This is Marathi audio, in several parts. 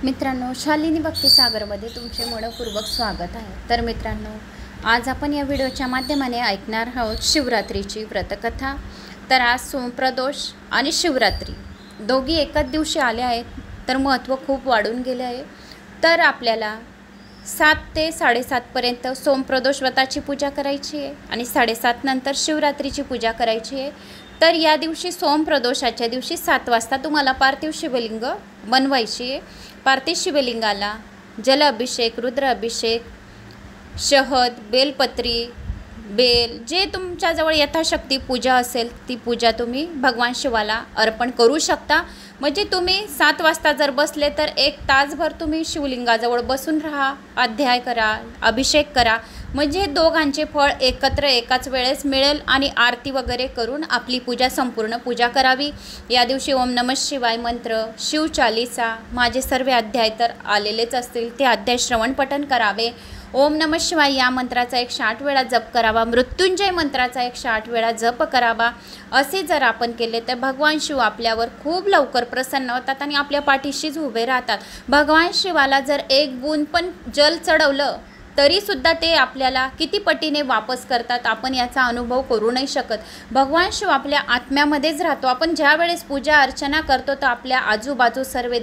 मित्रांनो, शालिनी भक्तिसागरमध्ये तुमचे मनपूर्वक स्वागत आहे। तर मित्रांनो, आज आपण या व्हिडिओच्या माध्यमाने ऐकणार आहोत शिवरात्रीची व्रतकथा। तर आज सोमप्रदोष आणि शिवरात्री दोघी एकाच दिवशी आले आहेत, तर महत्त्व खूप वाढून गेले आहे। तर आपल्याला 7 ते 7:30 पर्यंत सोमप्रदोष व्रताची पूजा करायची आहे आणि 7:30 नंतर शिवरात्रीची पूजा करायची आहे। तर या दिवशी सोमप्रदोषाच्या दिवशी 7 वाजता तुम्हाला पार्थिव शिवलिंग बनवायची आहे। पार्थिव शिवलिंगाला जल अभिषेक, रुद्र अभिषेक, शहद, बेलपत्री, बेल जे तुमच्याजवळ यथाशक्ती पूजा असेल ती पूजा तुम्ही भगवान शिवाला अर्पण करू शकता। म्हणजे तुम्ही 7 वाजता जर बसले तर 1 तासभर तुम्ही शिवलिंगाजवळ बसून राहा, अध्याय करा, अभिषेक करा, म्हणजे दोघांचे फळ एकत्र एकाच वेळेस मिळेल आणि आरती वगैरे करून आपली पूजा संपूर्ण पूजा करावी। या दिवशी ओम नमः शिवाय मंत्र, शिवचालीसा, माझे सर्व अध्याय तर आलेलेच असतील ते अध्याय श्रवण पठण करावे। ओम नमः शिवाय या मंत्राचा 108 वेळा जप करावा। मृत्युंजय मंत्राचा 108 वेळा जप करावा। असे जर आपण केले तर भगवान शिव आपल्यावर खूप लवकर प्रसन्न होतात आणि आपल्या पाठीशीच उभे राहतात। भगवान शिवाला जर 1 बूंद पण जल चढवलं तरीसुद्धा ते आपल्याला किती पटीने वापस करतात आपण याचा अनुभव करू नाही शकत। भगवान शिव आपल्या आत्म्यामध्येच राहतो। आपण ज्या वेळेस पूजा अर्चना करतो तर आपल्या आजूबाजू सर्व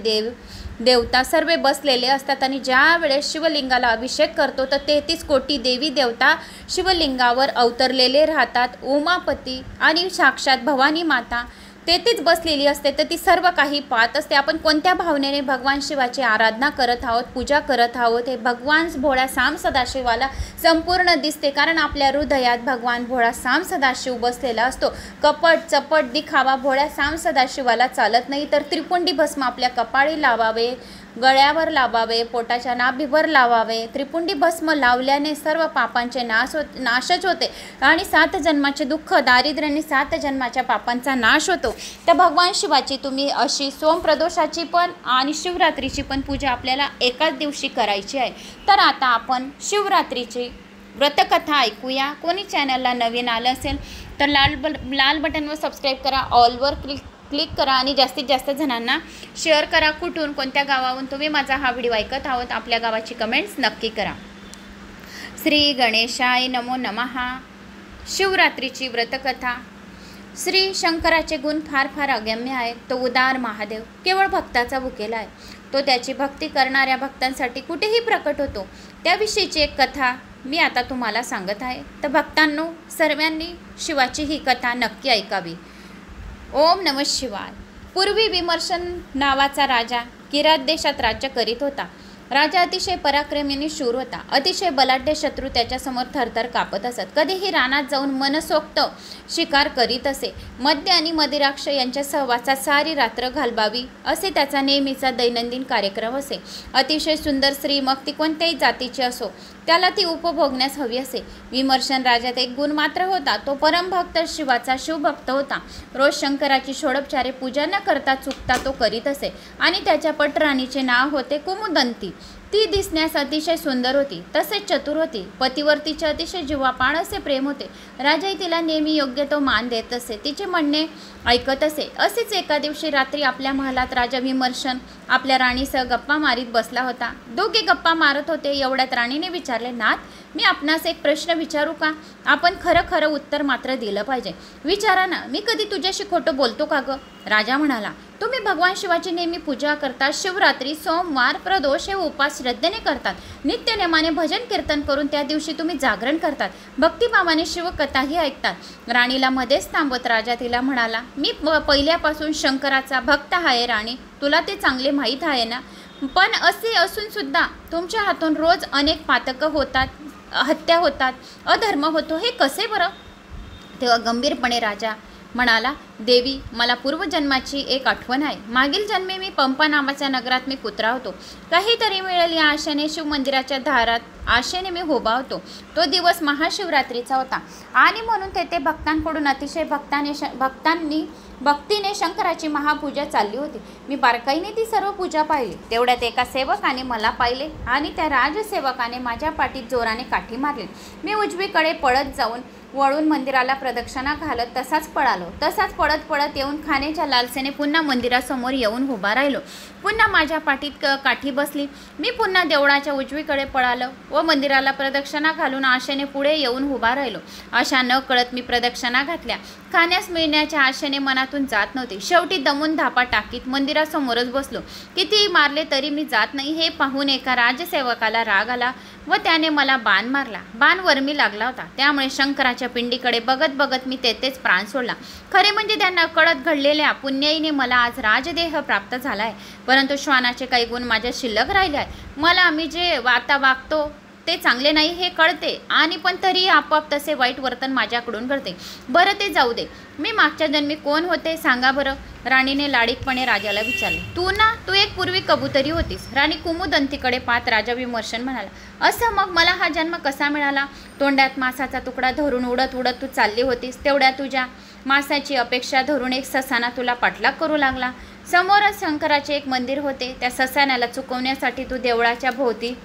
देवता सर्व बसलेले असतात आणि ज्या वेळेस शिवलिंगाला अभिषेक करतो तर 33 कोटी देवी देवता शिवलिंगावर अवतरलेले राहतात। उमापती आणि साक्षात भवानी माता तेथेच बसलेली असते, तर ती सर्व काही पाहत असते। आपण कोणत्या भावनेने भगवान शिवाची आराधना करत आहोत, पूजा करत आहोत हे भगवान भोळा साम सदाशिवाला संपूर्ण दिसते, कारण आपल्या हृदयात भगवान भोळा साम सदाशिव बसलेला असतो। कपट चपट दिखावा भोळ्या साम सदाशिवाला चालत नाही। तर त्रिपुंडी भस्म आपल्या कपाळी लावावे, गळ्यावर लावावे, पोटाच्या नाभीवर लावावे। त्रिपुंडी भस्म लावल्याने सर्व पापांचे नाशच होते आणि 7 जन्माचे दुःख, दारिद्र्याने 7 जन्माच्या पापांचा नाश होतो। तर भगवान शिवाची तुम्ही अशी सोमप्रदोषाची पण आणि शिवरात्रीची पण पूजा आपल्याला एकाच दिवशी करायची आहे। तर आता आपण शिवरात्रीची व्रतकथा ऐकूया। कोणी चॅनलला नवीन आलं असेल तर लाल बटनवर सबस्क्राईब करा, ऑलवर क्लिक करा आणि जास्तीत जास्त जणांना शेअर करा। कुठून कोणत्या गावाहून तुम्ही माझा हा व्हिडिओ ऐकत आहोत आपल्या गावाची कमेंट्स नक्की करा। श्री गणेशाय नमो नमः। शिवरात्रीची व्रतकथा। श्री शंकराचे गुण फार फार अगम्य आहेत। तो उदार महादेव केवळ भक्ताचा भुकेला आहे। तो त्याची भक्ती करणाऱ्या भक्तांसाठी कुठेही प्रकट होतो। त्याविषयीची एक कथा मी आता तुम्हाला सांगत आहे। तर भक्तांनो, सर्वांनी शिवाची ही कथा नक्की ऐकावी। ओम नमः शिवाय। पूर्वी विमर्शन नावाचा राजा किरात देशात राज्य करीत होता। राजा अतिशय पराक्रमी आणि शूर होता। अतिशय बलाढ्य शत्रू त्याच्यासमोर थरथर कापत असत। कधीही रानात जाऊन मनसोक्त शिकार करीत असे। मद्य आणि मदिराक्ष यांच्या सहवासात सारी रात्र घालवावी असे त्याचा नेहमीचा दैनंदिन कार्यक्रम असे। अतिशय सुंदर स्त्री, मग ती कोणत्याही जातीची असो, त्याला ती उपभोगण्यास हवी असे। विमर्शन राजात एक गुण मात्र होता, तो परमभक्त शिवाचा शिवभक्त होता। रोज शंकराची षोडोपचारे पूजा न करता चुकता तो करीत असे आणि त्याच्या पटराणीचे नाव होते कुमुदंती। ती दिसण्यास अतिशय सुंदर होती, तसेच चतुर होती। पतीवर तिचे अतिशय जीवापाड असे प्रेम होते। राजाही तिला नेहमी योग्य तो मान देत असे, तिचे म्हणणे ऐकत असे। असेच एका दिवशी रात्री आपल्या महालात राजा विमर्शन आपल्या राणीसह गप्पा मारीत बसला होता। दोघे गप्पा मारत होते एवढ्यात राणीने विचारले, नाथ, मी आपणास एक प्रश्न विचारू का? आपण खरं खरं उत्तर मात्र दिलं पाहिजे। विचारा ना, मी कधी तुझ्याशी खोटं बोलतो का ग? राजा म्हणाला, तुम्ही भगवान शिवाची नेहमी पूजा करतात। शिवरात्री, सोमवार, प्रदोष हे उपास श्रद्धेने करतात। नित्यनेमाने भजन कीर्तन करून त्या दिवशी तुम्ही जागरण करतात। भक्तिभावाने शिवकथाही ऐकतात। राणीला मध्येच थांबवत राजा तिला म्हणाला, मी पहिल्यापासून शंकराचा भक्त आहे राणी, तुला ते चांगले माहीत आहे ना? पण असे असून सुद्धा तुमच्या हातून रोज अनेक पातकं होतात, हत्या होतात, अधर्म होतो, हे कसे बरं? तेव्हा गंभीरपणे राजा म्हणाला, देवी, मला पूर्वजन्माची एक आठवण आहे। मागील जन्मी मी पंपा नावाच्या नगरात मी कुत्रा होतो। काहीतरी मिळेल या आशेने शिवमंदिराच्या दारात आशेने मी उभा होतो। तो दिवस महाशिवरात्रीचा होता आणि म्हणून तेथे भक्तांकडून अतिशय भक्तीने शंकराची महापूजा चालली होती। मी बारकाईने ती सर्व पूजा पाहिली। तेवढ्यात एका सेवकाने मला पाहिले आणि त्या राजसेवकाने माझ्या पाठीत जोराने काठी मारली। मी उजवीकडे पळत जाऊन वळून मंदिराला प्रदक्षिणा घालत तसाच पळत पळत येऊन खाण्याच्या लालसेने पुन्हा मंदिरासमोर येऊन उभा राहिलो. पुन्हा माझ्या पाठीत काठी बसली. मी पुन्हा देवळाच्या उजवीकडे पळालो व मंदिराला प्रदक्षिणा घालून आशेने पुढे येऊन उभा राहिलो. अशा न कळत मी प्रदक्षिणा घातल्या. खाण्यास मिळण्याच्या आशेने मनातून जात नव्हते. शेवटी दमून धापा टाकीत मंदिरासमोरच बसलो. कितीही मारले तरी मी जात नाही हे पाहून एका राजसेवकाला राग आला व त्याने मला बाण मारला. बाण वरमी लागला होता, त्यामुळे शंकराच्या पिंडीकडे बघत बघत मी तेथेच प्राण सोडला. खरे म्हणजे त्यांना कळत घडलेल्या पुण्याईने मला आज राजदेह प्राप्त झाला आहे, परंतु श्वानाचे काही गुण माझ्या शिल्लक राहिले आहेत. मला मी जे आता वागतो ते चांगले नाही हे कळते आणि पण तरी आपोआप तसे वाईट वर्तन माझ्याकडून करते. बरं ते जाऊ दे, मी मागच्या जन्मी कोण होते सांगा बरं. राणीने लाडीकपणे राजाला विचारले. तू एक पूर्वी कबुतरी होतीस. राणी कुमुदंतीकडे पाहत राजा विमर्शन म्हणाला. असं मग मला हा जन्म कसा मिळाला? तोंडात मासाचा तुकडा धरून उडत उडत तू चालली होतीस. तेवढ्या तुझ्या मासाची अपेक्षा धरून एक ससाना तुला पाठलाग करू लागला. समोरच शंकराचे एक मंदिर होते. त्या ससाण्याला चुकवण्यासाठी तू देवळाच्या भोवती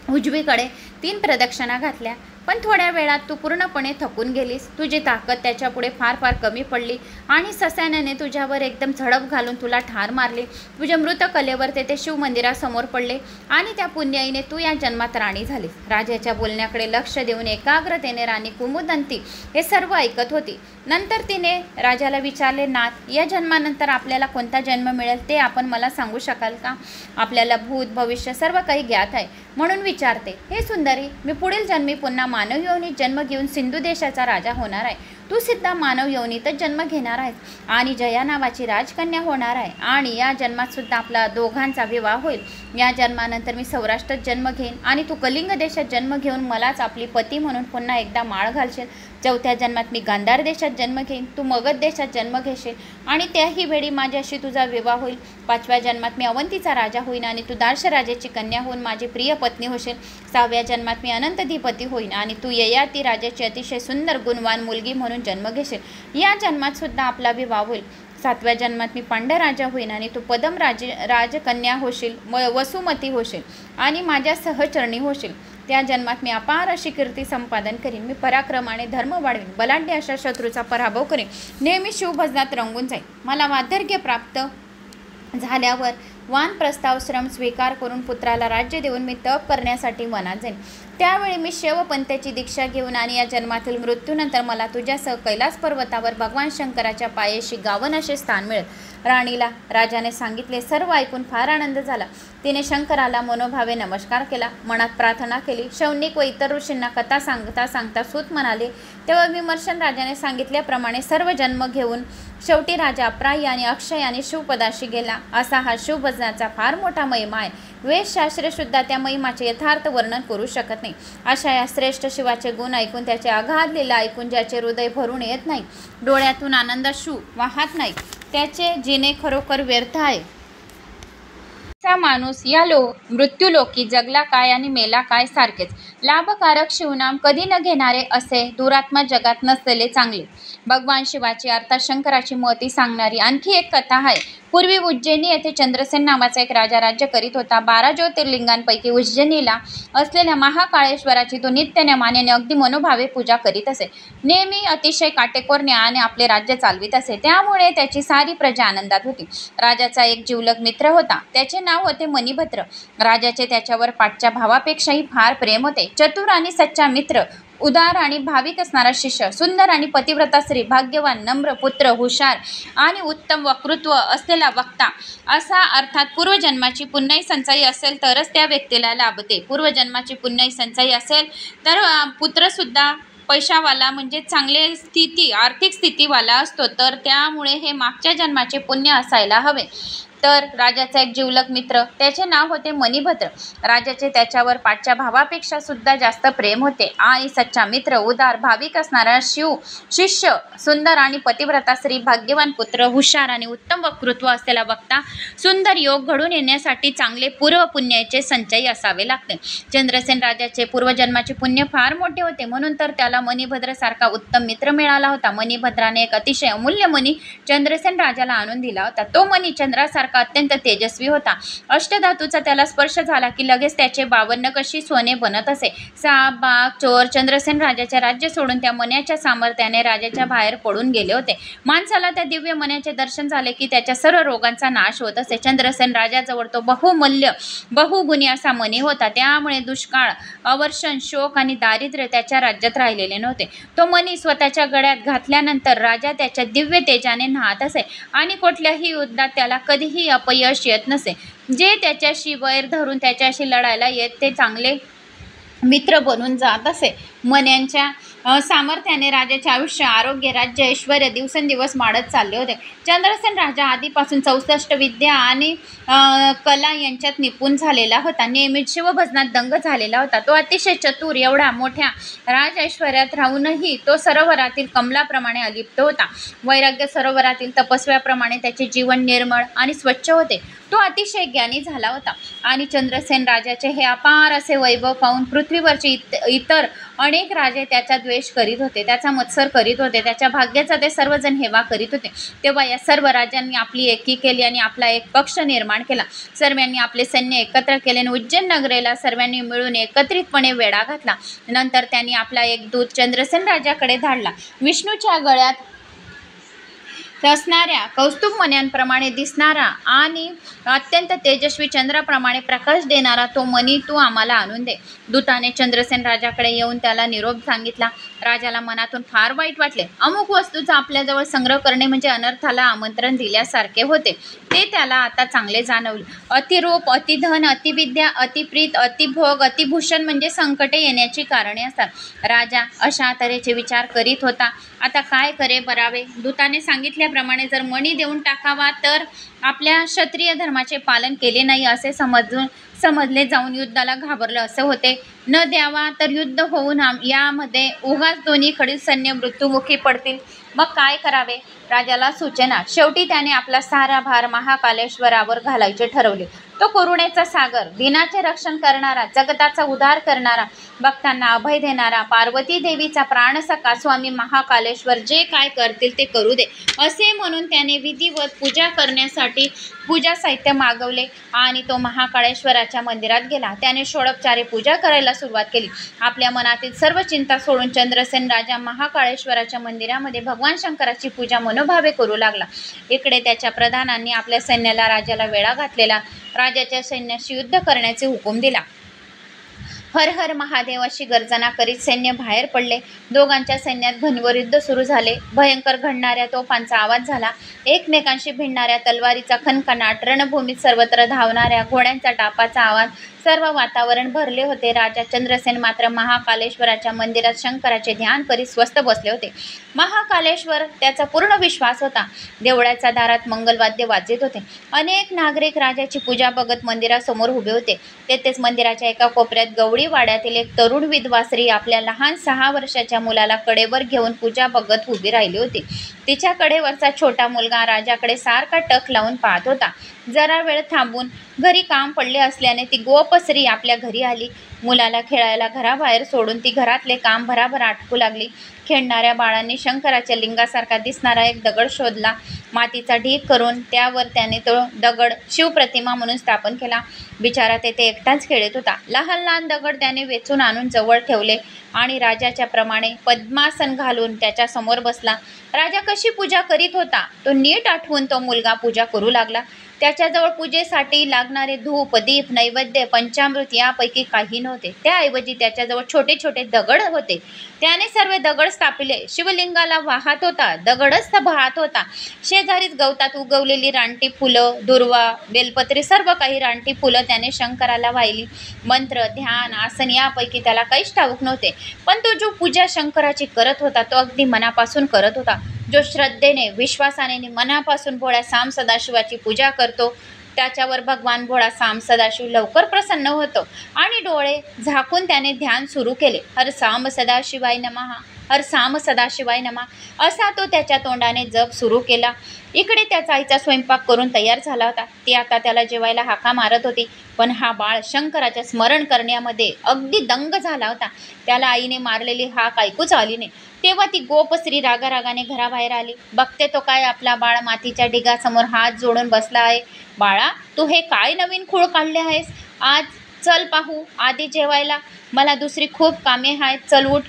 उजवीकडे 3 प्रदक्षिणा घातल्या, पण थोड्या वेळात तू पूर्णपणे थकून गेलीस. तुझी ताकद त्याच्यापुढे फार फार कमी पडली आणि ससाण्याने तुझ्यावर एकदम झडप घालून तुला ठार मारली. तुझ्या मृत कलेवर तेथे शिवमंदिरासमोर पडले आणि त्या पुण्याईने तू या जन्मात राणी झालीस. राजाच्या बोलण्याकडे लक्ष देऊन एकाग्रतेने राणी कुमुदंती हे सर्व ऐकत होती. नंतर तिने राजाला विचारले, नाथ, या जन्मानंतर आपल्याला कोणता जन्म मिळेल ते आपण मला सांगू शकाल का? आपल्याला भूत भविष्य सर्व काही ज्ञात आहे, म्हणून विचारते. हे सुंदरी, मी पुढील जन्मी पुन्हा मानव योनीत जन्म घेऊन सिंधू देशाचा राजा होणार आहे. तू सुद्धा मानव योनीतच जन्म घेणार आहेस आणि जया नावाची राजकन्या होणार आहे आणि या जन्मात सुद्धा आपला दोघांचा विवाह होईल. या जन्मानंतर मी सौराष्ट्रात जन्म घेईन आणि तू कलिंग देशात जन्म घेऊन मलाच आपली पती म्हणून पुन्हा एकदा माळ घालशील. चौथ्या जन्मात मी गांधार देशात जन्म घेईन, तू मगध देशात जन्म घेशील आणि त्याही वेळी माझ्याशी तुझा विवाह होईल. 5व्या जन्मात मी अवंतीचा राजा होईन आणि तू दार्श राजाची कन्या होऊन माझी प्रिय पत्नी होशील. 6व्या जन्मात मी अनंतधिपती होईन आणि तू ययाती राजाची अतिशय सुंदर गुणवान मुलगी म्हणून जन्म घेशील. या जन्मात सुद्धा आपला विवाह होईल. 7व्या जन्मात मी पांडराजा होईन आणि तू पदम राजकन्या होशील, वसुमती होशील आणि माझ्या सहचरणी होशील. त्या जन्मात मी अपार अशी कीर्ती संपादन करीन. मी पराक्रमाने धर्म वाढवीन, बलाढ्य अशा शत्रूचा पराभव करीन, नेहमी शिवभजनात रंगून जाईन. मला वार्धक्य प्राप्त झाल्यावर वानप्रस्थाश्रम स्वीकार करून पुत्राला राज्य देऊन मी तप करण्यासाठी वनात जाईन. त्यावेळी मी शैवपंथाची दीक्षा घेऊन आणि या जन्मातील मृत्यूनंतर मला तुझ्यासह कैलास पर्वतावर भगवान शंकराच्या पायाशी गावन असे स्थान मिळेल. राणीला राजाने सांगितले. सर्व ऐकून फार आनंद झाला. तिने शंकराला मनोभावे नमस्कार केला, मनात प्रार्थना केली. शौनिक व इतर ऋषींना कथा सांगता सांगता सूत म्हणाले. तेव्हा विमर्शन राजाने सांगितल्याप्रमाणे सर्व जन्म घेऊन शेवटी राजा अप्राय आणि अक्षय आणि शिवपदाशी गेला. असा हा शिवभजनाचा फार मोठा महिमा आहे. वेदशास्त्रे सुद्धा त्या महिमाचे यथार्थ वर्णन करू शकत नाही. अशा या श्रेष्ठ शिवाचे गुण ऐकून, त्याचे अगाध लीला ऐकून ज्याचे हृदय भरून येत नाही, डोळ्यातून आनंदाश्रू वाहत नाही, त्याचे जिणे खरोखर व्यर्थ आहे. असा माणूस या मृत्यूलोकी जगला काय आणि मेला काय सारखेच. लाभकारक शिवनाम कधी न घेणारे असे दुरात्मा जगात नसलेले चांगले. भगवान शिवाची अर्थात शंकराची महती सांगणारी आणखी एक कथा आहे. पूर्वी उज्जैनी येथे चंद्रसेन नावाचा एक राजा राज्य करीत होता. 12 ज्योतिर्लिंगांपैकी उज्जैनीला असलेल्या महाकाळेश्वराची तो नित्यनेमाने अगदी मनोभावे पूजा करीत असे. नेहमी अतिशय काटेकोर न्यायाने आपले राज्य चालवित असे. त्यामुळे त्याची सारी प्रजा आनंदात होती. राजाचा एक जिवलग मित्र होता. त्याचे नाव होते मणिभद्र. राजाचे त्याच्यावर पाठच्या भावापेक्षाही फार प्रेम होते. चतुर आणि सच्चा मित्र, उदार आणि भाविक असणारा शिष्य, सुंदर आणि पतिव्रता स्त्री, भाग्यवान, नम्र पुत्र, हुशार आणि उत्तम वक्तृत्व असलेला वक्ता, असा अर्थात पूर्वजन्माची पुण्याई संचयी असेल तरच त्या व्यक्तीला लाभते. पूर्वजन्माची पुण्याई संचयी असेल तर पुत्रसुद्धा पैशावाला म्हणजे चांगले आर्थिक स्थितीवाला असतो. तर त्यामुळे हे मागच्या जन्माचे पुण्य असायला हवे. तर राजाचा एक जिवलग मित्र, त्याचे नाव होते मणिभद्र. राजाचे त्याच्यावर पाठच्या भावापेक्षा सुद्धा जास्त प्रेम होते आणि सच्चा मित्र, उदार, भाविक असणारा शिष्य, सुंदर आणि पतिव्रता स्त्री, भाग्यवान पुत्र, हुशार आणि उत्तम वक्तृत्व असलेला वक्ता, सुंदर योग घडून येण्यासाठी चांगले पूर्व पुण्याचे संचयी असावे लागते. चंद्रसेन राजाचे पूर्वजन्माचे पुण्य फार मोठे होते, म्हणून तर त्याला मणिभद्र सारखा उत्तम मित्र मिळाला होता. मणिभद्राने एक अतिशय अमूल्य मणी चंद्रसेन राजाला आणून दिला होता. तो मणी चंद्रासारखा लिंगासारखा अत्यंत तेजस्वी होता. अष्टधातूचा त्याला स्पर्श झाला की लगेच त्याचे 52 कशी सोने बनत असे. साप, बाघ, चोर चंद्रसेन राजाचे राज्य सोडून त्या मण्याच्या सामर्थ्याने राजाच्या बाहेर पडून गेले होते. माणसाला त्या दिव्य मण्याचे दर्शन झाले की त्याच्या सर्व रोगांचा नाश होत असे. चंद्रसेन राजाजवळ तो बहुमूल्य बहुगुणी असा मणी होता. त्यामुळे दुष्काळ, अवर्षण, शोक आणि दारिद्र्य त्याच्या राज्यात राहिलेले नव्हते. तो मणी स्वतःच्या गळ्यात घातल्यानंतर राजा त्याच्या दिव्य तेजाने न्हात असे आणि कुठल्याही युद्धात त्याला कधीही अपयश येत नसे. जे त्याच्याशी वैर धरून त्याच्याशी लढायला येत ते चांगले मित्र बनून जात असे. मण्यांच्या सामर्थ्याने राजाचे आयुष्य, आरोग्य, राज्य, ऐश्वर्य दिवसेंदिवस वाढत चालले होते. चंद्रसेन राजा आधीपासून 64 विद्या आणि कला यांच्यात निपुण झालेला होता. नियमित शिवभजनात दंग झालेला होता. तो अतिशय चतुर. एवढ्या मोठ्या राज ऐश्वर्यात राहूनही तो सरोवरातील कमलाप्रमाणे अलिप्त होता. वैराग्य सरोवरातील तपस्व्याप्रमाणे त्याचे जीवन निर्मळ आणि स्वच्छ होते. तो अतिशय ज्ञानी झाला होता आणि चंद्रसेन राजाचे हे अपार असे वैभव पाहून पृथ्वीवरचे इतर अनेक राजे त्याचा द्वेष करीत होते, त्याचा मत्सर करीत होते, त्याच्या भाग्याचा ते सर्वजण हेवा करीत होते. तेव्हा या सर्व राजांनी आपली एकी केली आणि आपला एक पक्ष निर्माण केला. सर्वांनी आपले सैन्य एकत्र केले आणि उज्जैन नगरीला सर्वांनी मिळून एकत्रितपणे वेढा घातला. नंतर त्यांनी आपला एक दूत चंद्रसेन राजाकडे धाडला. विष्णूच्या गळ्यात असणाऱ्या कौस्तुभ मण्यांप्रमाणे दिसणारा आणि अत्यंत तेजस्वी चंद्राप्रमाणे प्रकाश देणारा तो मणी तू आम्हाला आणून दे. दूताने चंद्रसेन राजाकडे येऊन त्याला निरोप सांगितला. राजाला मनातून फार वाईट वाटले. अमुक वस्तूचा आपल्याजवळ संग्रह करणे म्हणजे अनर्थाला आमंत्रण दिल्यासारखे होते. ते त्याला आता चांगले जाणवले. अतिरूप, अतिधन, अतिविद्या, अतिप्रीत, अतिभोग, अतिभूषण म्हणजे संकटे येण्याची कारणे असतात. राजा अशा तऱ्हेचे विचार करीत होता. आता काय करे बरावे. दूताने सांगितल्याप्रमाणे जर मणी देऊन टाकावा तर आपल्या क्षत्रिय धर्माचे पालन केले नाही असे समजले जाऊन युद्धाला घाबरलं असे होते. न द्यावा तर युद्ध होऊन यामध्ये उगाच दोन्हीकडील सैन्य मृत्युमुखी पडतील. मग काय करावे. राजाला सूचना. शेवटी त्याने आपला सारा भार महाकालेश्वरावर घालायचे ठरवले. तो करुणेचा सागर, दिनाचे रक्षण करणारा, जगताचा उद्धार करणारा, भक्तांना अभय देणारा, पार्वती देवीचा प्राणसखा स्वामी महाकालेश्वर जे काय करतील ते करू दे असे म्हणून त्याने विधिवत पूजा करण्यासाठी पूजा साहित्य मागवले आणि तो महाकाळेश्वराच्या मंदिरात गेला. त्याने षोडोपचारे पूजा करायला सुरुवात केली. आपल्या मनातील सर्व चिंता सोडून चंद्रसेन राजा महाकाळेश्वराच्या मंदिरामध्ये भगवान शंकराची पूजा मनोभावे करू लागला. इकडे त्याच्या प्रधानांनी आपल्या सैन्याला राजाला वेढा घातलेला. राजाच्या सैन्याशी युद्ध करण्याचे हुकूम दिला. हर हर महादेव अशी गर्जना करीत सैन्य बाहेर पडले. दोघांच्या सैन्यात घनघोर युद्ध सुरू झाले. भयंकर घडणाऱ्या तोफांचा आवाज झाला. एकमेकांशी भिडणाऱ्या तलवारीचा खणखणाट, रणभूमीत सर्वत्र धावणाऱ्या घोड्यांचा टापाचा आवाज, सर्व वातावरण भरले होते. राजा चंद्रसेन मात्र महाकालेश्वराच्या मंदिरात शंकराचे ध्यान करीत स्वस्थ बसले होते. महाकालेश्वर त्याचा पूर्ण विश्वास होता. देवळाच्या दारात मंगलवाद्य वाजत होते. अनेक नागरिक राजाची पूजा बघत मंदिरासमोर उभे होते. तेथेच मंदिराच्या एका कोपऱ्यात गवळी वाड्यातील एक तरुण विधवा स्त्री आपल्या लहान 6 वर्षाच्या मुलाला कडेवर घेऊन पूजा बघत उभी राहिली होती. तिच्या कडेवरचा छोटा मुलगा राजाकडे सारखा टक लावून पाहत होता. जरा वेळ थांबून घरी काम पडले असल्याने ती गोपस्त्री आपल्या घरी आली. मुलाला खेळायला घराबाहेर सोडून ती घरातले काम भराभर आटपू लागली. खेळणाऱ्या बाळांनी शंकराच्या लिंगासारखा दिसणारा एक दगड शोधला. मातीचा ढीग करून त्यावर त्याने तो दगड शिवप्रतिमा म्हणून स्थापन केला. बिचारा तेथे एकटाच खेळत होता. लहान लहान दगड त्याने वेचून आणून जवळ ठेवले आणि राजाच्या प्रमाणे पद्मासन घालून त्याच्या समोर बसला. राजा कशी पूजा करीत होता तो नीट आठवून तो मुलगा पूजा करू लागला. त्याच्याजवळ पूजेसाठी लागणारे धूप, दीप, नैवेद्य, पंचामृत यापैकी काही नव्हते. त्याऐवजी त्याच्याजवळ छोटे छोटे दगड होते. त्याने सर्व दगड स्थापिले. शिवलिंगाला वाहत होता. दगडच वाहत होता. शेजारीच गवतात उगवलेली रानटी फुलं, दुर्वा, बेलपत्री सर्व काही रानटी फुलं त्याने शंकराला वाहिली. मंत्र, ध्यान, आसन यापैकी त्याला काहीच ठाऊक नव्हते. पण तो जो पूजा शंकराची करत होता तो अगदी मनापासून करत होता. जो श्रद्धेने, विश्वासाने मनापासून भोळ्या साम सदाशिवाची पूजा करतो त्याच्यावर भगवान भोळा साम सदाशिव लवकर प्रसन्न होतो आणि डोळे झाकून त्याने ध्यान सुरू केले. हर साम सदाशिवाय नमः. हर साम सदाशिवाय नमा असा तो त्याच्या तोंडाने जप सुरू केला. इकडे त्याचा आईचा स्वयंपाक करून तयार झाला होता. ती आता त्याला जेवायला हाका मारत होती. पण हा बाळ शंकराचे स्मरण करण्यामध्ये अगदी दंग झाला होता. त्याला आईने मारलेली हाक ऐकूच आली नाही. तेव्हा ती गोपस्त्री रागारागाने घराबाहेर आली. बघते तो काय आपला बाळ मातीच्या ढिगासमोर हात जोडून बसला आहे. बाळा, तू हे काय नवीन खूळ काढले आहेस? आज चल पाहू आधी जेवायला, मला दुसरी खूप कामे आहेत, चल उठ.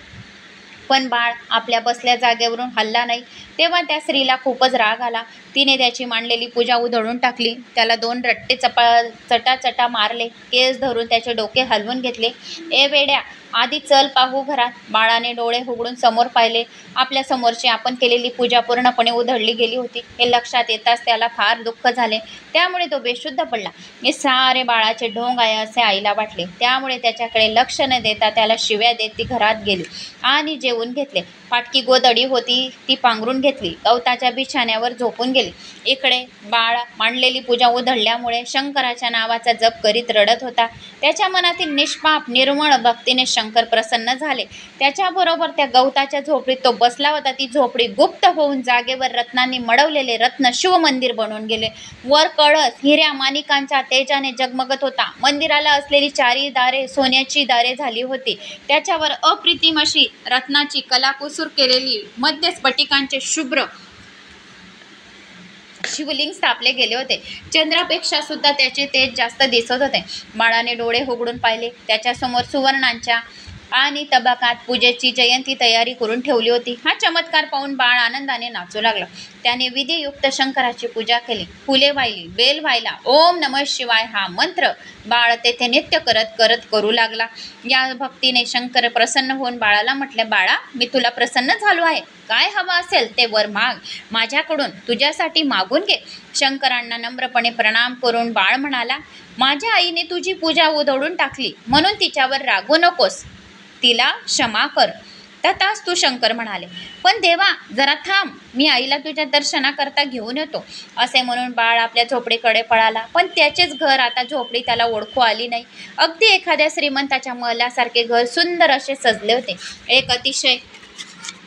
पण बाळ आपल्या बसल्या जागेवरून हलला नाही. तेव्हा त्या स्त्रीला खूपच राग आला. तिने त्याची मांडलेली पूजा उधळून टाकली. त्याला 2 रट्टे चटाचटा मारले. केस धरून त्याचे डोके हलवून घेतले. ए वेड्या, आधी चल पाहू घरात. बाळाने डोळे उघडून समोर पाहिले. आपल्या समोरची आपण केलेली पूजा पूर्णपणे उधळली गेली होती. हे लक्षात येताच त्याला फार दुःख झाले. त्यामुळे तो बेशुद्ध पडला. हे सारे बाळाचे ढोंग आहे असे आईला वाटले. त्यामुळे त्याच्याकडे लक्ष न देता त्याला शिव्या देत ती घरात गेली आणि जेवून घेतले. फाटकी गोधडी होती ती पांघरून घेतली. गवताच्या बिछाण्यावर झोपून गेली. इकडे बाळ मांडलेली पूजा उधळल्यामुळे शंकराच्या नावाचा जप करीत रडत होता. त्याच्या मनातील निष्पाप निर्मळ भक्तीने शंकर प्रसन्न झाले. त्याच्याबरोबर त्या गवताच्या झोपडीत तो बसला होता. ती झोपडी गुप्त होऊन जागेवर रत्नांनी मडवलेले रत्न शिवमंदिर बनून गेले. वर कळस हिऱ्या माणिकांच्या तेजाने जगमगत होता. मंदिराला असलेली 4 दारे सोन्याची दारे झाली होती. त्याच्यावर अप्रतिम अशी रत्नाची कलाकुसर केलेली मध्य स्फटिकांचे शुभ्र शिवलिंग स्थापले गेले होते. चंद्रापेक्षा सुद्धा त्याचे तेज जास्त दिसत होते. बाळाने डोळे उघडून पाहिले. त्याच्यासमोर सुवर्णांच्या आणि तबकात पूजेची जयंती तयारी करून ठेवली होती. हा चमत्कार पाहून बाळ आनंदाने नाचू लागला. त्याने विधियुक्त शंकराची पूजा केली. फुले वाहिली, बेल वाहिला. ओम नमः शिवाय हा मंत्र बाळ तेथे नित्य करत करत करू लागला. या भक्तीने शंकर प्रसन्न होऊन बाळाला म्हटले, बाळा, मी तुला प्रसन्न झालो आहे. काय हवं असेल ते वर माग. माझ्याकडून तुझ्यासाठी मागून घे. शंकरांना नम्रपणे प्रणाम करून बाळ म्हणाला, माझ्या आईने तुझी पूजा उधळून टाकली म्हणून तिच्यावर रागू नकोस. तिला क्षमा कर. तथास्तु शंकर म्हणाले. पण देवा, जरा थांब, मी आईला तुझ्या दर्शनाकरता घेऊन येतो. असे म्हणून बाळ आपल्या झोपडीकडे पळाला. पण त्याचेच घर आता झोपडी त्याला ओळखू आली नाही. अगदी एखाद्या श्रीमंताच्या महलासारखे घर सुंदर असे सजले होते. एक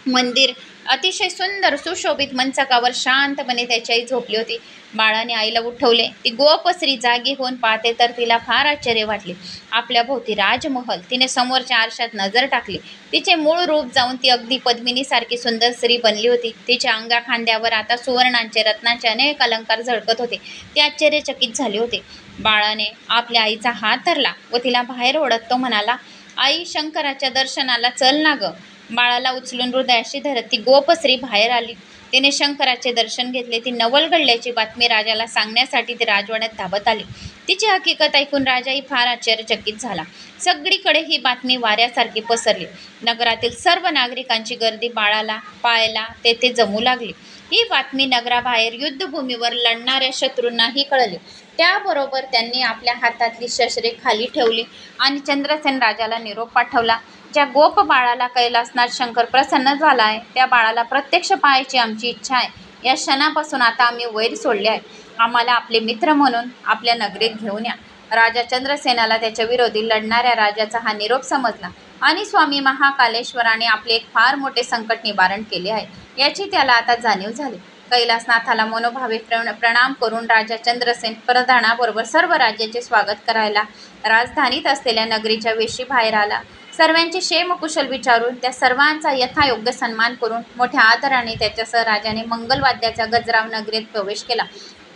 मंदिर अतिशय सुंदर सुशोभित मंचकावर शांतपणे त्याची आई झोपली होती. बाळाने आईला उठवले. ती गोपस्त्री जागी होऊन पाहते तर तिला फार आश्चर्य वाटले. आपल्या भोवती राजमहल. तिने समोरच्या आरशात नजर टाकली. तिचे मूळ रूप जाऊन ती अगदी पद्मिनीसारखी सुंदर स्त्री बनली होती. तिच्या अंगाखांद्यावर आता सुवर्णांचे रत्नांचे अनेक अलंकार झळकत होते. ती आश्चर्यचकित झाली होती. बाळाने आपल्या आईचा हात धरला व तिला बाहेर ओढत तो म्हणाला, आई, शंकराच्या दर्शनाला चल ना ग. बाळाला उचलून हृदयाशी धरत ती गोपस्त्री बाहेर आली. तिने शंकराचे दर्शन घेतले. ती नवल घडल्याची बातमी राजाला सांगण्यासाठी ती राजवाड्यात धावत आली. तिची हकीकत ऐकून राजाही फार आश्चर्यचकित झाला. सगळीकडे ही बातमी वाऱ्यासारखी पसरली. नगरातील सर्व नागरिकांची गर्दी बाळाला पाहायला तेथे जमू लागली. ही बातमी नगराबाहेर युद्धभूमीवर लढणाऱ्या शत्रूंनाही कळली. त्याबरोबर त्यांनी आपल्या हातातली शस्त्रे खाली ठेवली आणि चंद्रसेन राजाला निरोप पाठवला. ज्या गोप बाळाला कैलासनाथ शंकर प्रसन्न झाला आहे, त्या बाळाला प्रत्यक्ष पाहायची आमची इच्छा आहे. या क्षणापासून आता आम्ही वैर सोडले आहे. आम्हाला आपले मित्र म्हणून आपल्या नगरीत घेऊन या. राजा चंद्रसेनाला त्याच्या विरोधी लढणाऱ्या राजाचा हा निरोप समजला आणि स्वामी महाकालेश्वराने आपले एक फार मोठे संकट निवारण केले आहे याची त्याला आता जाणीव झाली. कैलासनाथाला मनोभावे प्रणाम करून राजा चंद्रसेन प्रधानाबरोबर सर्व राज्याचे स्वागत करायला राजधानीत असलेल्या नगरीच्या वेशी बाहेर आला. सर्वांचे क्षेमकुशल विचारून त्या सर्वांचा यथायोग्य सन्मान करून मोठ्या आदराने त्याच्यासह राजाने मंगलवाद्याचा गजराव नगरीत प्रवेश केला.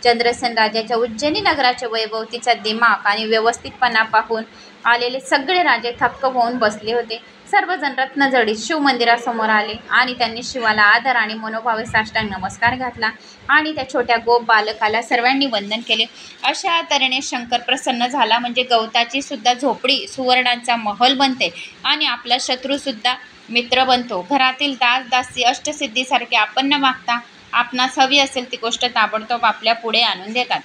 चंद्रसेन राजाच्या उज्जैनी नगराचे वैभव, तिचा दिमाग आणि व्यवस्थितपणा पाहून आलेले सगळे राजे थक्क होऊन बसले होते. सर्वजण रत्नजडीत शिवमंदिरासमोर आले आणि त्यांनी शिवाला आदर आणि मनोभावे साष्टांग नमस्कार घातला आणि त्या छोट्या गोप बालकाला सर्वांनी वंदन केले. अशा तऱ्हेने शंकर प्रसन्न झाला. म्हणजे गवताची सुद्धा झोपडी सुवर्णांचा महल बनते आणि आपला शत्रूसुद्धा मित्र बनतो. घरातील दास-दासी अष्टसिद्धीसारखे आपण न मागता आपणास हवी असेल ती गोष्ट ताबडतोब आपल्या पुढे आणून देतात.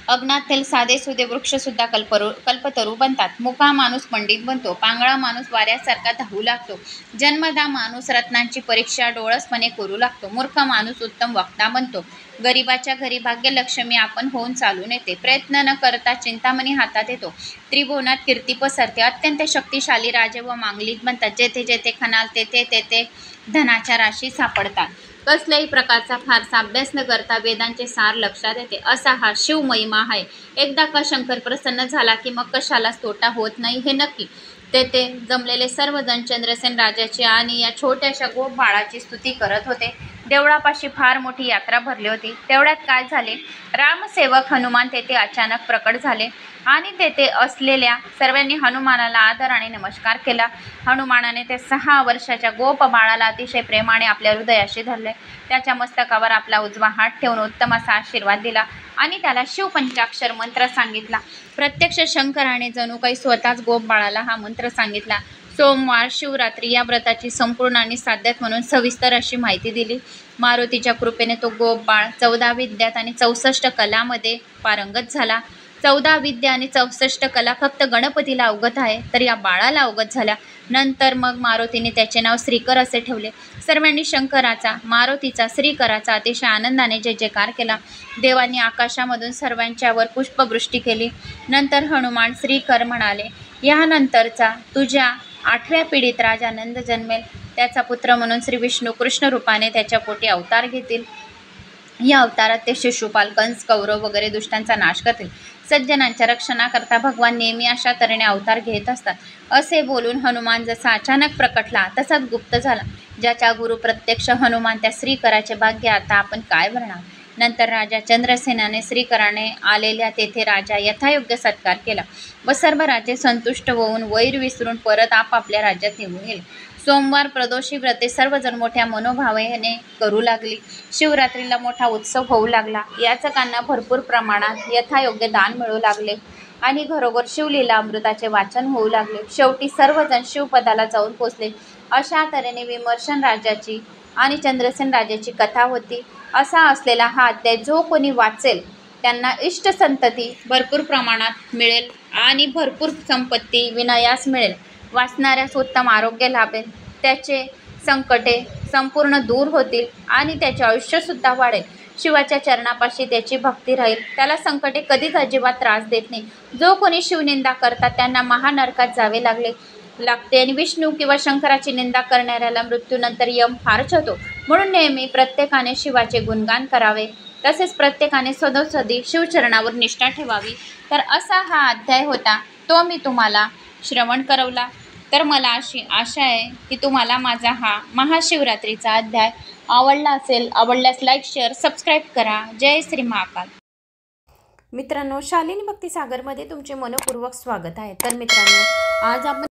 अग्नातील साधेसुधे वृक्षसुद्धा कल्पतरू बनतात. मुका माणूस पंडित बनतो, पांगळा माणूस वाऱ्यासारखा धावू लागतो, जन्मदा माणूस रत्नांची परीक्षा डोळसपणे करू लागतो, मूर्ख माणूस उत्तम वक्ता बनतो, गरिबाच्या घरी भाग्यलक्ष्मी आपण होऊन चालून येते, प्रयत्न न करता चिंतामणी हातात येतो, त्रिभुवनात कीर्ती पसरते, अत्यंत शक्तिशाली राजे व मांगलिक बनतात, जेथे जेथे खणाल तेथे तेथे धनाच्या राशी सापडतात, कसल्याही प्रकारचा फारसा अभ्यास न करता वेदांचे सार लक्षात येते, असा हा शिव महिमा आहे. एकदा का शंकर प्रसन्न झाला की मग कशालाच तोटा होत नाही हे नक्की. तेथे जमलेले सर्वजण चंद्रसेन राजाची आणि या छोट्याशा गोप बाळाची स्तुती करत होते. देवळापाशी फार मोठी यात्रा भरली होती. तेवढ्यात काय झाले, रामसेवक हनुमान तेथे अचानक प्रकट झाले आणि तेथे असलेल्या सर्वांनी हनुमानाला आदर आणि नमस्कार केला. हनुमानाने ते 6 वर्षाच्या गोप बाळाला अतिशय प्रेमाने आपल्या हृदयाशी धरले, त्याच्या मस्तकावर आपला उजवा हात ठेवून उत्तम असा आशीर्वाद दिला आणि त्याला शिवपंचाक्षर मंत्र सांगितला. प्रत्यक्ष शंकराने जणू काही स्वतःच गोप बाळाला हा मंत्र सांगितला. सोमवार शिवरात्री या व्रताची संपूर्ण आणि साध्यात म्हणून सविस्तर अशी माहिती दिली. मारुतीच्या कृपेने तो गोप बाळ 14 विद्यात आणि 64 कलामध्ये पारंगत झाला. 14 विद्या आणि 64 कला फक्त गणपतीला अवगत आहे, तर या बाळाला अवगत झाल्या. नंतर मग मारुतीने त्याचे नाव श्रीकर असे ठेवले. सर्वांनी शंकराचा, मारुतीचा, श्रीकराचा अतिशय आनंदाने जय जयकार केला. देवांनी आकाशामधून सर्वांच्यावर पुष्पवृष्टी केली. नंतर हनुमान श्रीकर म्हणाले, यानंतरचा तुझ्या 8व्या पिढीत राजा नंद जन्मेल. त्याचा पुत्र म्हणून श्री विष्णू कृष्ण रूपाने त्याच्या पोटी अवतार घेतील. या अवतारात ते शिशुपाल, कंस, कौरव वगैरे दुष्टांचा नाश करतील. सज्जनांच्या रक्षणाकरता भगवान नेहमी अशा तऱ्हेने अवतार घेत असतात. असे बोलून हनुमान जसा अचानक प्रकटला तसाच गुप्त झाला. ज्याच्या गुरु प्रत्यक्ष हनुमान त्या श्रीकराचे भाग्य आता आपण काय भरणार. नंतर राजा चंद्रसेनाने श्रीकराने आलेल्या तेथे राजा यथायोग्य सत्कार केला व सर्व राजे संतुष्ट होऊन वैर विसरून परत आपापल्या राज्यात निघून गेले. सोमवार प्रदोषी व्रते सर्वजण मोठ्या मनोभावेने करू लागली. शिवरात्रीला मोठा उत्सव होऊ लागला. याचकांना भरपूर प्रमाणात यथायोग्य दान मिळू लागले आणि घरोघर शिवलीला अमृताचे वाचन होऊ लागले. शेवटी सर्वजण शिवपदाला जाऊन पोचले. अशा तऱ्हेने विमर्शन राजाची आणि चंद्रसेन राजाची कथा होती. असा असलेला हा अध्याय जो कोणी वाचेल त्यांना इष्ट संतती भरपूर प्रमाणात मिळेल आणि भरपूर संपत्ती विनायास मिळेल. वाचणाऱ्यास उत्तम आरोग्य लाभेल, त्याचे संकटे संपूर्ण दूर होतील आणि त्याचे आयुष्यसुद्धा वाढेल. शिवाच्या चरणापाशी त्याची भक्ती राहील, त्याला संकटे कधीच अजिबात त्रास देत नाही. जो कोणी शिवनिंदा करतात त्यांना महानरकात जावे लागते आणि विष्णू किंवा शंकराची निंदा करणाऱ्याला मृत्यूनंतर यम फारच होतो. म्हणून नेहमी प्रत्येकाने शिवाचे गुणगान करावे, तसेच प्रत्येकाने सदोसदी शिवचरणावर निष्ठा ठेवावी. तर असा हा अध्याय होता, तो मी तुम्हाला श्रवण करवला. तर मला अशी आशा आहे की तुम्हाला माझा हा महाशिवरात्रीचा अध्याय आवडला असेल. आवडल्यास लाईक, शेअर, सबस्क्राईब करा. जय श्री महाकाल. मित्रांनो, शालिनी भक्ती सागरमध्ये तुमचे मनपूर्वक स्वागत आहे. तर मित्रांनो, आज आपण